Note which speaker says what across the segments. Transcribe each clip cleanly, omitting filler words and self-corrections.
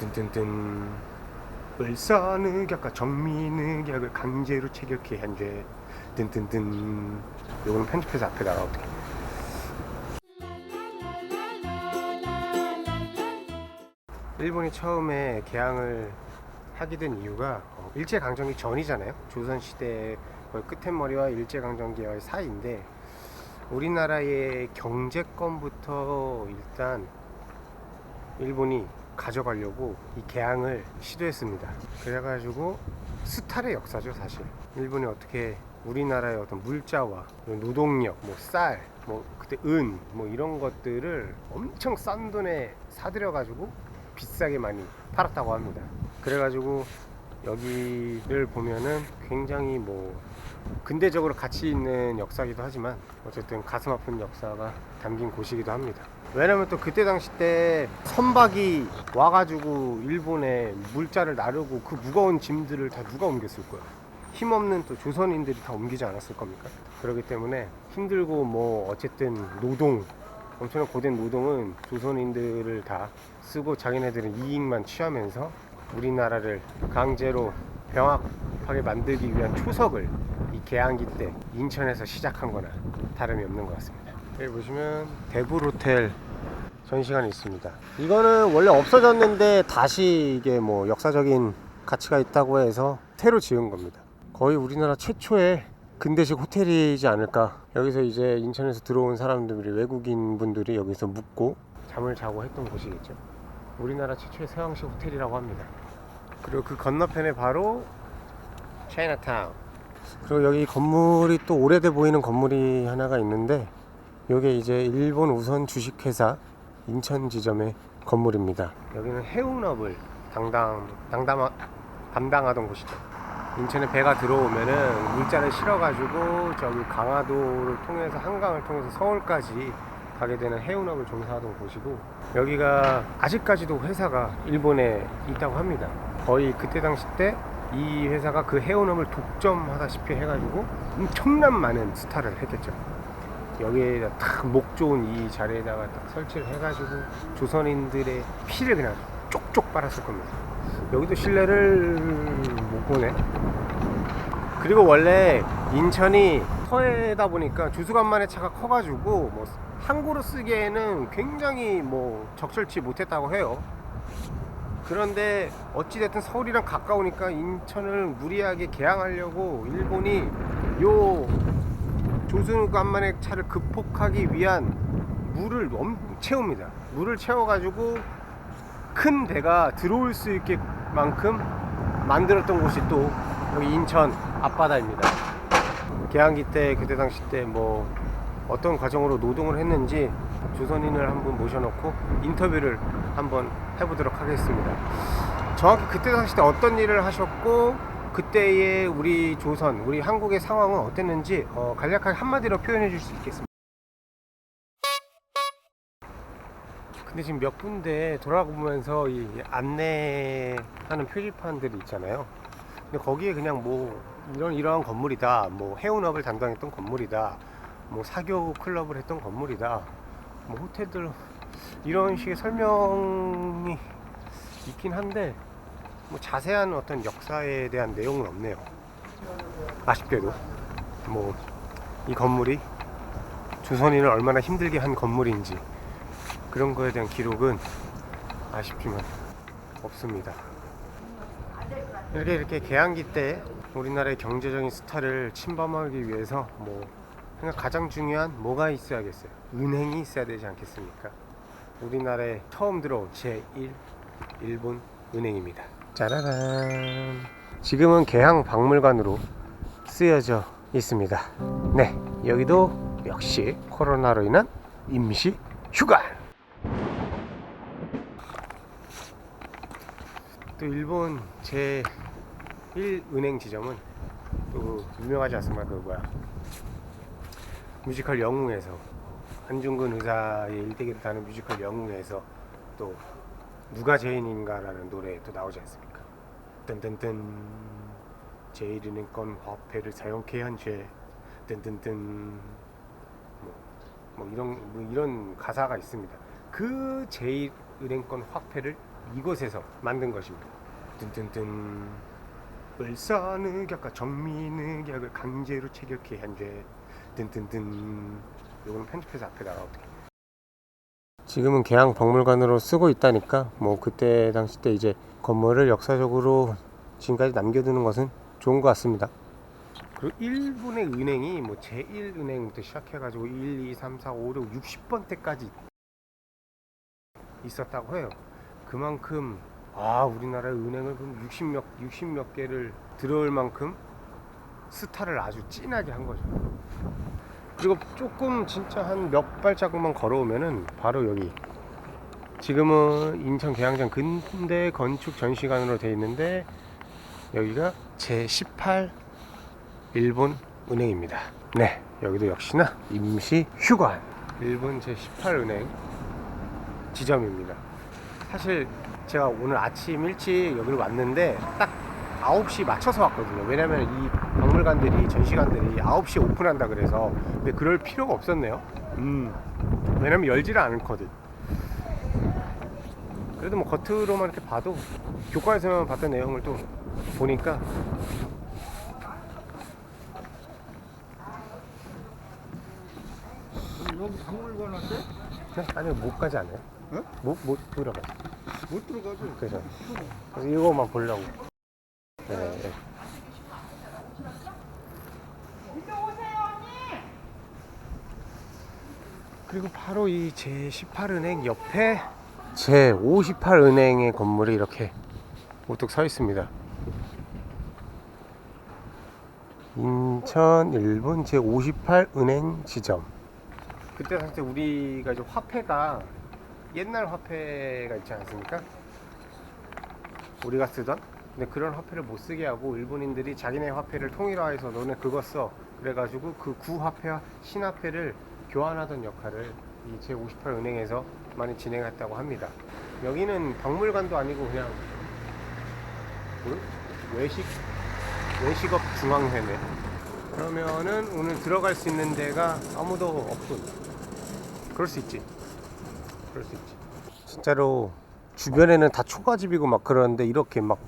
Speaker 1: 뜬뜬뜬 을사늑약과 정민늑약을 강제로 체결케 한 죄. 뜬뜬뜬. 요거는 편집해서 앞에다가 어떻게 일본이 처음에 개항을 하게 된 이유가 일제강점기 전이잖아요. 조선시대 거의 끝머리와 일제강점기와의 사이인데, 우리나라의 경제권부터 일단 일본이 가져가려고 이 개항을 시도했습니다. 그래가지고 수탈의 역사죠, 사실. 일본이 어떻게 우리나라의 어떤 물자와 노동력, 쌀, 그때 이런 것들을 엄청 싼 돈에 사들여가지고 비싸게 많이 팔았다고 합니다. 그래가지고 여기를 보면은 굉장히 근대적으로 가치 있는 역사이기도 하지만 어쨌든 가슴 아픈 역사가 담긴 곳이기도 합니다. 왜냐면 또 그때 당시 때 선박이 와가지고 일본에 물자를 나르고 그 무거운 짐들을 다 누가 옮겼을 거야. 힘없는 또 조선인들이 다 옮기지 않았을 겁니까? 그렇기 때문에 힘들고 어쨌든 엄청난 고된 노동은 조선인들을 다 쓰고 자기네들은 이익만 취하면서 우리나라를 강제로 병합하게 만들기 위한 초석을 이 개항기 때 인천에서 시작한 거나 다름이 없는 것 같습니다. 여기 보시면 대불호텔 전시관이 있습니다. 이거는 원래 없어졌는데 다시 이게 역사적인 가치가 있다고 해서 새로 지은 겁니다. 거의 우리나라 최초의 근대식 호텔이지 않을까. 여기서 이제 인천에서 들어온 사람들이, 외국인 분들이 여기서 묵고 잠을 자고 했던 곳이겠죠. 우리나라 최초의 서양식 호텔이라고 합니다. 그리고 그 건너편에 바로 차이나타운. 그리고 여기 건물이 또 오래돼 보이는 건물이 하나가 있는데, 이게 이제 일본 우선 주식회사 인천 지점의 건물입니다. 여기는 해운업을 담당하던 곳이죠. 인천에 배가 들어오면은 물자를 실어가지고 저기 강화도를 통해서, 한강을 통해서 서울까지 가게 되는 해운업을 종사하던 곳이고, 여기가 아직까지도 회사가 일본에 있다고 합니다. 거의 그때 당시 때 이 회사가 그 해운업을 독점하다시피 해가지고 엄청난 많은 스타를 했겠죠. 여기에 딱 목 좋은 이 자리에다가 딱 설치를 해가지고 조선인들의 피를 그냥 쪽쪽 빨았을 겁니다. 여기도 실내를 못 보네. 그리고 원래 인천이 서해다 보니까 주수간만의 차가 커가지고 항구로 쓰기에는 굉장히 적절치 못했다고 해요. 그런데 어찌됐든 서울이랑 가까우니까 인천을 무리하게 개항하려고 일본이 요 조수간만의 차를 극복하기 위한 물을 채웁니다. 물을 채워가지고 큰 배가 들어올 수 있게 만큼 만들었던 곳이 또 여기 인천 앞바다입니다. 개항기 때, 그때 당시 때 어떤 과정으로 노동을 했는지 조선인을 한번 모셔놓고 인터뷰를 한번 해보도록 하겠습니다. 정확히 그때 당시 때 어떤 일을 하셨고 그때의 우리 조선, 우리 한국의 상황은 어땠는지 간략하게 한마디로 표현해 줄 수 있겠습니다. 근데 지금 몇 군데 돌아보면서 이 안내하는 표지판들이 있잖아요. 근데 거기에 그냥 이러한 건물이다, 해운업을 담당했던 건물이다, 사교 클럽을 했던 건물이다, 호텔들, 이런 식의 설명이 있긴 한데 자세한 어떤 역사에 대한 내용은 없네요. 아쉽게도 이 건물이 조선인을 얼마나 힘들게 한 건물인지 그런 거에 대한 기록은 아쉽지만 없습니다. 이렇게 개항기 때 우리나라의 경제적인 스타를 침범하기 위해서 가장 중요한 뭐가 있어야겠어요? 은행이 있어야 되지 않겠습니까? 우리나라에 처음 들어온 제1 일본 은행입니다. 짜라란. 지금은 개항 박물관으로 쓰여져 있습니다. 네, 여기도 역시 코로나로 인한 임시 휴관. 또 일본 제1 은행 지점은 또 유명하지 않습니까? 뮤지컬 영웅에서 한중근 의사의 일대기를 다는 뮤지컬 영웅에서 또 누가 죄인인가라는 노래 또 나오지 않습니까? 뜬뜬뜬 제1은행권 화폐를 사용케 한 죄. 뜬뜬뜬 이런 가사가 있습니다. 그 제1은행권 화폐를 이곳에서 만든 것입니다. 뜬뜬뜬. 을사늑약과 정민늑약을 강제로 체결케 한 죄. 뜬뜬뜬. 요거는 편집해서 앞에다가 어떻게. 지금은 계양박물관으로 쓰고 있다니까 뭐 그때 당시 때 이제 건물을 역사적으로 지금까지 남겨두는 것은 좋은 것 같습니다. 그리고 일본의 은행이 뭐 제1은행부터 시작해가지고 1, 2, 3, 4, 5, 6, 60번대까지 있었다고 해요. 그만큼 우리나라의 은행을 60몇 개를 들어올 만큼 스타를 아주 진하게 한 거죠. 그리고 조금 진짜 한 몇 발자국만 걸어오면은 바로 여기, 지금은 인천 계양장 근대 건축 전시관으로 되어 있는데 여기가 제18 일본 은행입니다. 네, 여기도 역시나 임시 휴관, 일본 제18은행 지점입니다. 사실 제가 오늘 아침 일찍 여기를 왔는데 딱 9시 맞춰서 왔거든요. 왜냐면 이 박물관들이, 전시관들이 9시에 오픈한다 그래서. 근데 그럴 필요가 없었네요. 왜냐면 열지를 않거든. 그래도 뭐 겉으로만 이렇게 봐도, 교과에서만 봤던 내용을 또 보니까
Speaker 2: 여기 박물관 왔대?
Speaker 1: 네? 아니 못 가지 않아요?
Speaker 2: 어?
Speaker 1: 못 들어가요.
Speaker 2: 못 들어가죠.
Speaker 1: 그래서 이거만 보려고. 네. 그리고 바로 이 제18은행 옆에 제58은행의 건물이 이렇게 우뚝 서 있습니다. 인천 일본 제58은행 지점. 그때 사실 우리가 이제 화폐가 옛날 화폐가 있지 않습니까? 우리가 쓰던. 근데 그런 화폐를 못 쓰게 하고 일본인들이 자기네 화폐를 통일화해서 너네 그거 써, 그래가지고 그 구화폐와 신화폐를 교환하던 역할을 이 제58은행에서 많이 진행했다고 합니다. 여기는 박물관도 아니고 그냥 외식업 중앙회네. 그러면은 오늘 들어갈 수 있는 데가 아무도 없군. 그럴 수 있지. 진짜로 주변에는 다 초가집이고 막 그러는데 이렇게 막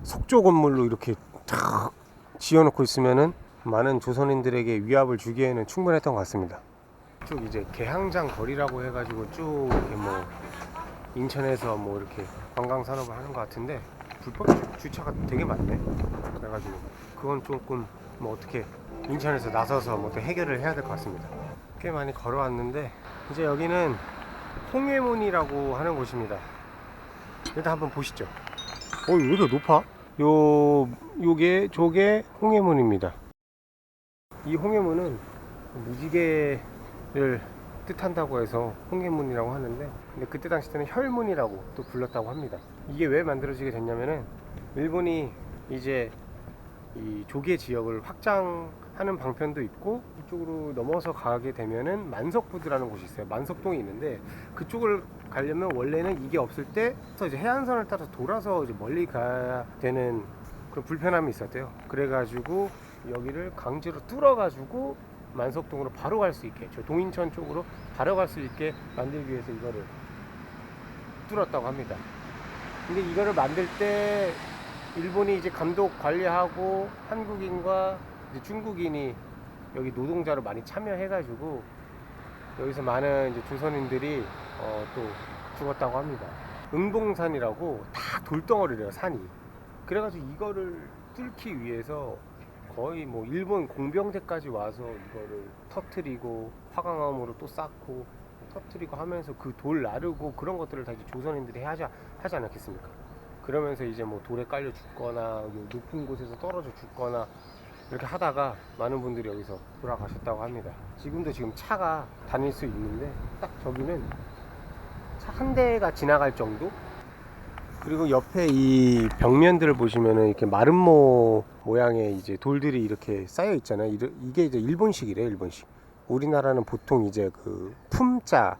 Speaker 1: 속조 건물로 이렇게 탁 지어놓고 있으면은 많은 조선인들에게 위압을 주기에는 충분했던 것 같습니다. 쭉 이제 계양장 거리라고 해가지고 쭉 이렇게 뭐 인천에서 뭐 이렇게 관광 산업을 하는 것 같은데 불법 주차가 되게 많네. 그래가지고 그건 조금 뭐 어떻게 인천에서 나서서 뭐 또 해결을 해야 될 것 같습니다. 꽤 많이 걸어왔는데 이제 여기는 홍해문이라고 하는 곳입니다. 일단 한번 보시죠. 왜 이렇게 높아? 저게 홍해문입니다. 이 홍해문은 무지개를 뜻한다고 해서 홍해문이라고 하는데, 근데 그때 당시 때는 혈문이라고 또 불렀다고 합니다. 이게 왜 만들어지게 됐냐면은 일본이 이제 이 조개 지역을 확장하는 방편도 있고, 이쪽으로 넘어서 가게 되면은 만석부두라는 곳이 있어요. 만석동이 있는데 그쪽을 가려면 원래는 이게 없을 때 이제 해안선을 따라서 돌아서 이제 멀리 가야 되는 그런 불편함이 있었대요. 그래가지고 여기를 강제로 뚫어가지고 만석동으로 바로 갈 수 있게, 저 동인천 쪽으로 바로 갈 수 있게 만들기 위해서 이거를 뚫었다고 합니다. 근데 이거를 만들 때 일본이 이제 감독 관리하고 한국인과 이제 중국인이 여기 노동자로 많이 참여해가지고 여기서 많은 이제 조선인들이 또 죽었다고 합니다. 응봉산이라고 다 돌덩어리래요, 산이. 그래가지고 이거를 뚫기 위해서 거의 뭐 일본 공병대까지 와서 이거를 터트리고 화강암으로 또 쌓고 터트리고 하면서 그 돌 나르고 그런 것들을 다 이제 조선인들이 하지 않았겠습니까? 그러면서 이제 뭐 돌에 깔려 죽거나 높은 곳에서 떨어져 죽거나 이렇게 하다가 많은 분들이 여기서 돌아가셨다고 합니다. 지금도 지금 차가 다닐 수 있는데 딱 저기는 차 한 대가 지나갈 정도? 그리고 옆에 이 벽면들을 보시면은 이렇게 마름모 모양의 이제 돌들이 이렇게 쌓여 있잖아요. 이게 이제 일본식이래요, 일본식. 우리나라는 보통 이제 그 품자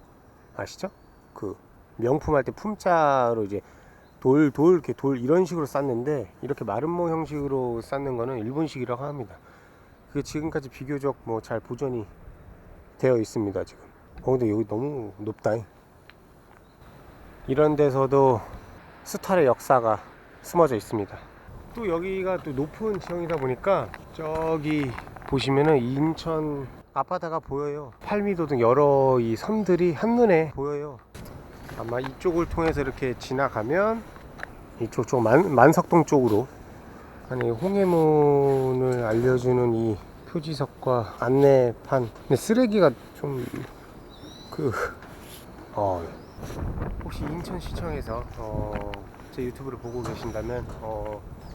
Speaker 1: 아시죠? 그 명품 할 때 품자로 이제 이렇게 돌 이런 식으로 쌓는데, 이렇게 마름모 형식으로 쌓는 거는 일본식이라고 합니다. 그게 지금까지 비교적 뭐 잘 보존이 되어 있습니다, 지금. 근데 여기 너무 높다. 이런 데서도 수탈의 역사가 숨어져 있습니다. 또 여기가 또 높은 지형이다 보니까 저기 보시면은 인천 앞바다가 보여요. 팔미도 등 여러 이 섬들이 한눈에 보여요. 아마 이쪽을 통해서 이렇게 지나가면 이쪽 만석동 쪽으로 아니 홍해문을 알려주는 이 표지석과 안내판. 근데 쓰레기가 좀 혹시 인천시청에서 제 유튜브를 보고 계신다면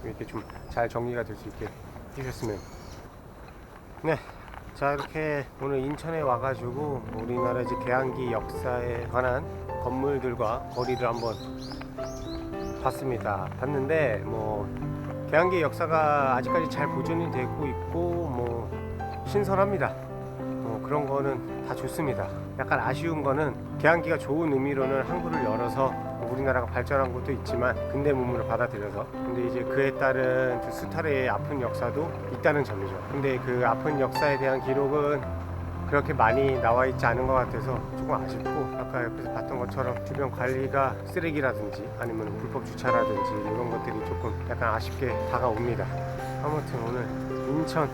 Speaker 1: 이렇게 좀 잘 정리가 될 수 있게 해주셨으면. 네, 자 이렇게 오늘 인천에 와가지고 우리나라 이제 개항기 역사에 관한 건물들과 거리를 한번 봤는데 뭐 개항기 역사가 아직까지 잘 보존이 되고 있고 뭐 신선합니다. 그런 거는 다 좋습니다. 약간 아쉬운 거는 개항기가 좋은 의미로는 항구를 열어서 우리나라가 발전한 것도 있지만 근대 문물을 받아들여서, 근데 이제 그에 따른 그 수탈의 아픈 역사도 있다는 점이죠. 근데 그 아픈 역사에 대한 기록은 그렇게 많이 나와 있지 않은 것 같아서 조금 아쉽고, 아까 옆에서 봤던 것처럼 주변 관리가 쓰레기라든지 아니면 불법 주차라든지 이런 것들이 조금 약간 아쉽게 다가옵니다. 아무튼 오늘 인천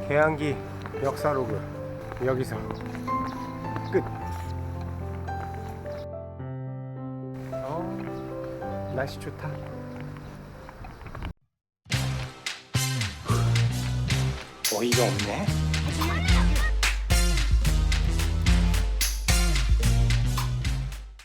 Speaker 1: 개항기 역사로그 여기서 끝. 날씨 좋다. 어이가 없네.